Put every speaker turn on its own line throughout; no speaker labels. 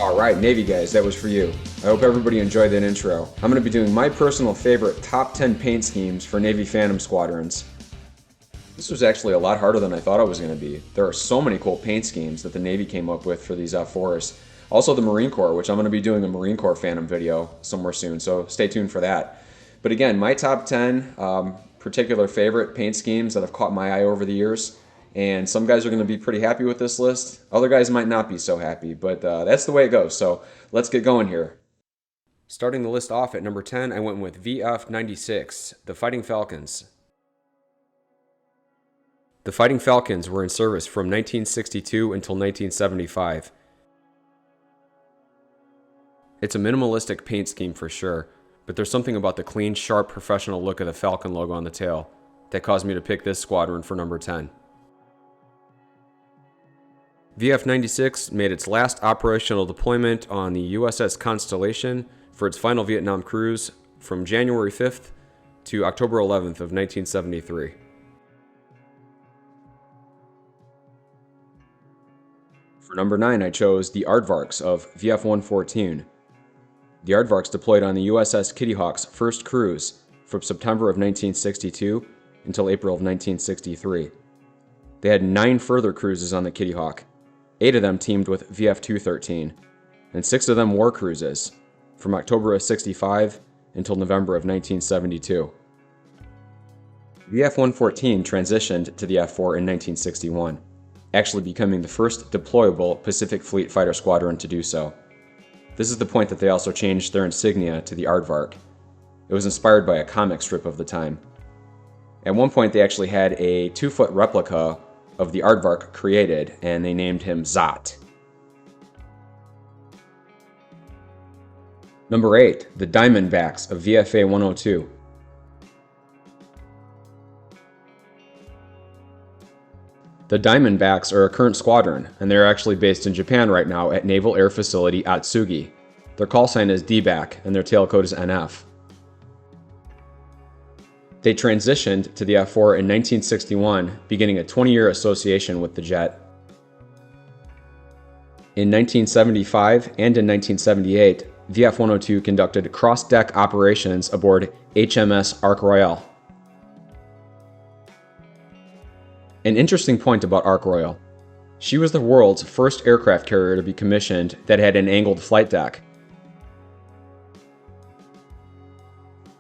Alright, Navy guys, that was for you. I hope everybody enjoyed that intro. I'm going to be doing my personal favorite top 10 paint schemes for Navy Phantom Squadrons. This was actually a lot harder than I thought it was going to be. There are so many cool paint schemes that the Navy came up with for these F-4s. Also the Marine Corps, which I'm going to be doing a Marine Corps Phantom video somewhere soon, so stay tuned for that. But again, my top 10 particular favorite paint schemes that have caught my eye over the years. And some guys are going to be pretty happy with this list. Other guys might not be so happy, but that's the way it goes. So let's get going here. Starting the list off at number 10, I went with VF-96, the Fighting Falcons. The Fighting Falcons were in service from 1962 until 1975. It's a minimalistic paint scheme for sure, but there's something about the clean, sharp, professional look of the Falcon logo on the tail that caused me to pick this squadron for number 10. VF-96 made its last operational deployment on the USS Constellation for its final Vietnam cruise from January 5th to October 11th of 1973. For number 9, I chose the Aardvarks of VF-114. The Aardvarks deployed on the USS Kitty Hawk's first cruise from September of 1962 until April of 1963. They had 9 further cruises on the Kitty Hawk. 8 of them teamed with VF-213, and 6 of them war cruises, from October of 65 until November of 1972. VF-114 transitioned to the F-4 in 1961, actually becoming the first deployable Pacific Fleet fighter squadron to do so. This is the point that they also changed their insignia to the Aardvark. It was inspired by a comic strip of the time. At one point they actually had a 2-foot replica of the Aardvark created, and they named him Zot. Number 8, the Diamondbacks of VFA 102. The Diamondbacks are a current squadron, and they are actually based in Japan right now at Naval Air Facility Atsugi. Their call sign is DBAC, and their tail code is NF. They transitioned to the F-4 in 1961, beginning a 20-year association with the jet. In 1975 and in 1978, VF-102 conducted cross-deck operations aboard HMS Ark Royal. An interesting point about Ark Royal: she was the world's first aircraft carrier to be commissioned that had an angled flight deck.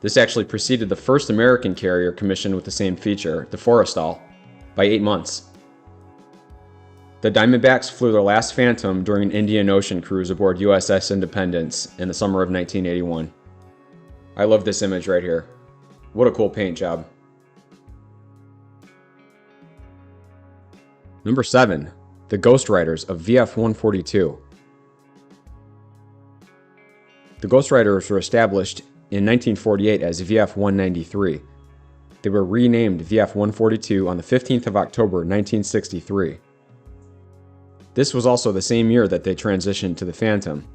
This actually preceded the first American carrier commissioned with the same feature, the Forrestal, by 8 months. The Diamondbacks flew their last Phantom during an Indian Ocean cruise aboard USS Independence in the summer of 1981. I love this image right here. What a cool paint job. Number 7, the Ghostriders of VF-142. The Ghostriders were established in 1948 as VF-193. They were renamed VF-142 on the 15th of October 1963. This was also the same year that they transitioned to the Phantom.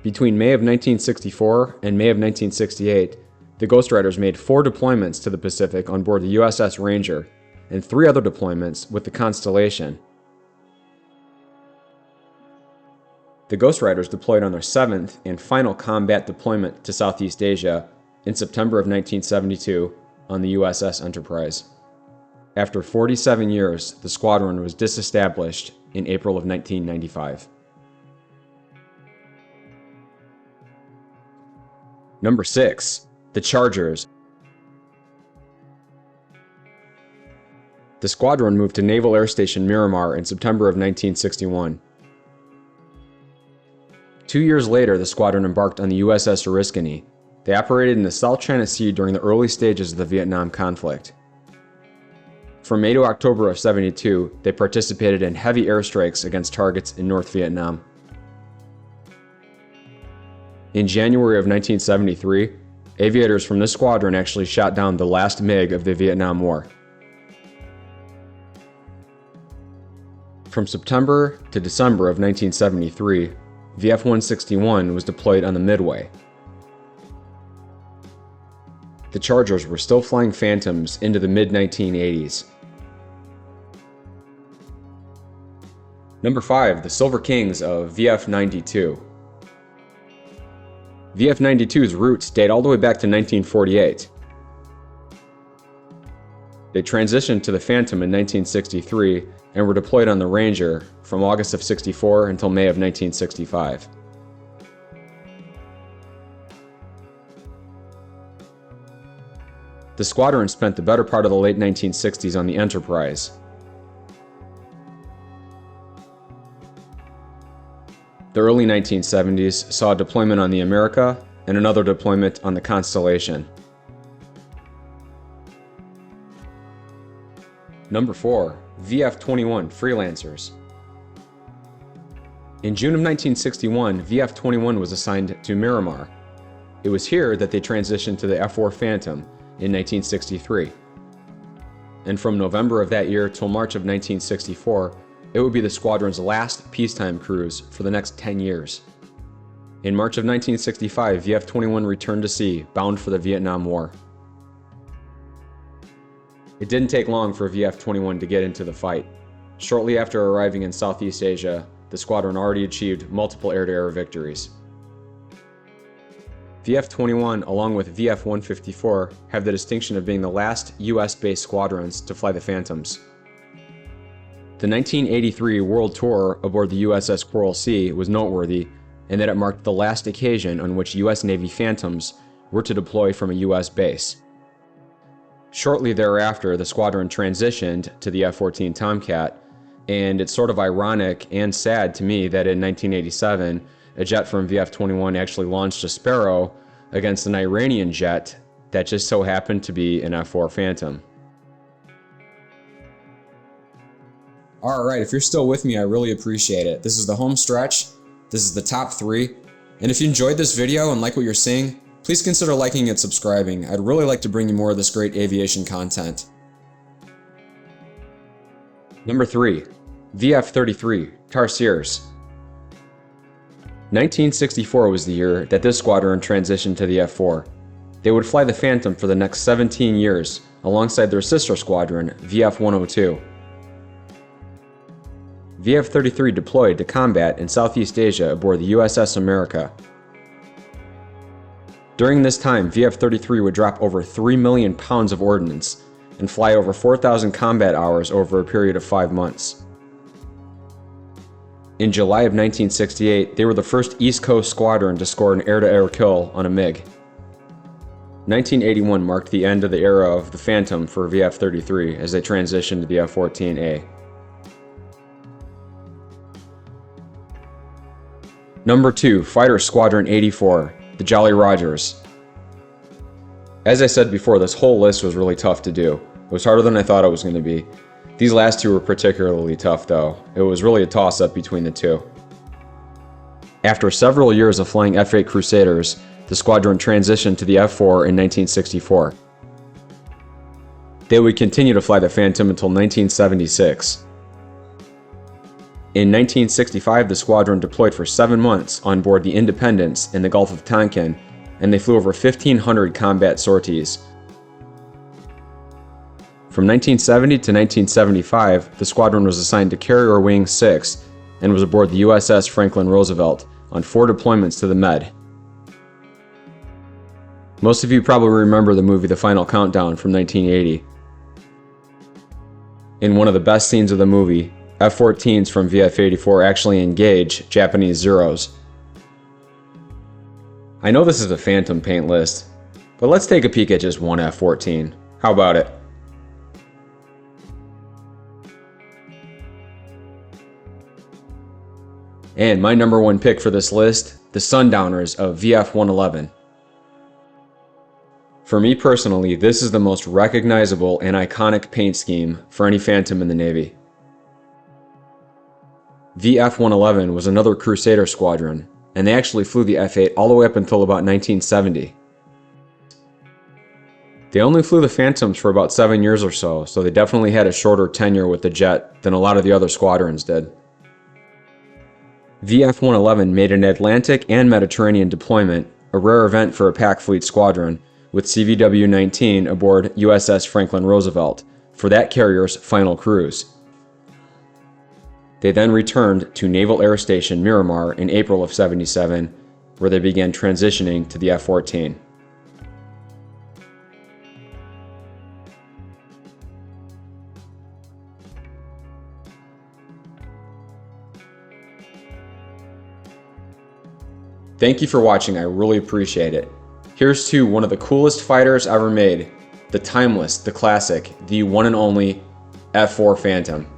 Between May of 1964 and May of 1968, the Ghostriders made 4 deployments to the Pacific on board the USS Ranger and 3 other deployments with the Constellation. The Ghostriders deployed on their 7th and final combat deployment to Southeast Asia in September of 1972 on the USS Enterprise. After 47 years, the squadron was disestablished in April of 1995. Number 6, the Tarsiers. The squadron moved to Naval Air Station Miramar in September of 1961. 2 years later, the squadron embarked on the USS Oriskany. They operated in the South China Sea during the early stages of the Vietnam conflict. From May to October of '72, they participated in heavy airstrikes against targets in North Vietnam. In January of 1973, aviators from this squadron actually shot down the last MiG of the Vietnam War. From September to December of 1973, VF-161 was deployed on the Midway. The Tarsiers were still flying Phantoms into the mid-1980s. Number 5, the Silver Kings of VF-92. VF-92's roots date all the way back to 1948. They transitioned to the Phantom in 1963 and were deployed on the Ranger from August of '64 until May of 1965. The squadron spent the better part of the late 1960s on the Enterprise. The early 1970s saw a deployment on the America and another deployment on the Constellation. Number 4, VF-21 Freelancers. In June of 1961, VF-21 was assigned to Miramar. It was here that they transitioned to the F-4 Phantom in 1963. And from November of that year till March of 1964, it would be the squadron's last peacetime cruise for the next 10 years. In March of 1965, VF-21 returned to sea, bound for the Vietnam War. It didn't take long for VF-21 to get into the fight. Shortly after arriving in Southeast Asia, the squadron already achieved multiple air-to-air victories. VF-21, along with VF-154, have the distinction of being the last US-based squadrons to fly the Phantoms. The 1983 World Tour aboard the USS Coral Sea was noteworthy in that it marked the last occasion on which US Navy Phantoms were to deploy from a US base. Shortly thereafter, the squadron transitioned to the F-14 Tomcat, and it's sort of ironic and sad to me that in 1987, a jet from VF-21 actually launched a Sparrow against an Iranian jet that just so happened to be an F-4 Phantom. Alright, if you're still with me, I really appreciate it. This is the home stretch, this is the top 3, and if you enjoyed this video and like what you're seeing, please consider liking and subscribing. I'd really like to bring you more of this great aviation content. Number 3, VF-33 Tarsiers. 1964 was the year that this squadron transitioned to the F-4. They would fly the Phantom for the next 17 years, alongside their sister squadron, VF-102. VF-33 deployed to combat in Southeast Asia aboard the USS America. During this time, VF-33 would drop over 3 million pounds of ordnance and fly over 4,000 combat hours over a period of 5 months. In July of 1968, they were the first East Coast squadron to score an air-to-air kill on a MiG. 1981 marked the end of the era of the Phantom for VF-33 as they transitioned to the F-14A. Number 2, Fighter Squadron 84, the Jolly Rogers. As I said before, this whole list was really tough to do. It was harder than I thought it was going to be. These last two were particularly tough though. It was really a toss-up between the two. After several years of flying F-8 Crusaders, the squadron transitioned to the F-4 in 1964. They would continue to fly the Phantom until 1976. In 1965, the squadron deployed for 7 months on board the Independence in the Gulf of Tonkin, and they flew over 1,500 combat sorties. From 1970 to 1975, the squadron was assigned to Carrier Wing 6 and was aboard the USS Franklin Roosevelt on 4 deployments to the Med. Most of you probably remember the movie The Final Countdown from 1980. In one of the best scenes of the movie, F-14s from VF-84 actually engage Japanese Zeros. I know this is a Phantom paint list, but let's take a peek at just one F-14. How about it? And my number 1 pick for this list, the Sundowners of VF-111. For me personally, this is the most recognizable and iconic paint scheme for any Phantom in the Navy. VF-111 was another Crusader squadron, and they actually flew the F-8 all the way up until about 1970. They only flew the Phantoms for about 7 years or so they definitely had a shorter tenure with the jet than a lot of the other squadrons did. VF-111 made an Atlantic and Mediterranean deployment, a rare event for a pack fleet squadron, with CVW-19 aboard USS Franklin Roosevelt for that carrier's final cruise. They then returned to Naval Air Station Miramar in April of '77, where they began transitioning to the F-14. Thank you for watching, I really appreciate it. Here's to one of the coolest fighters ever made, the timeless, the classic, the one and only F-4 Phantom.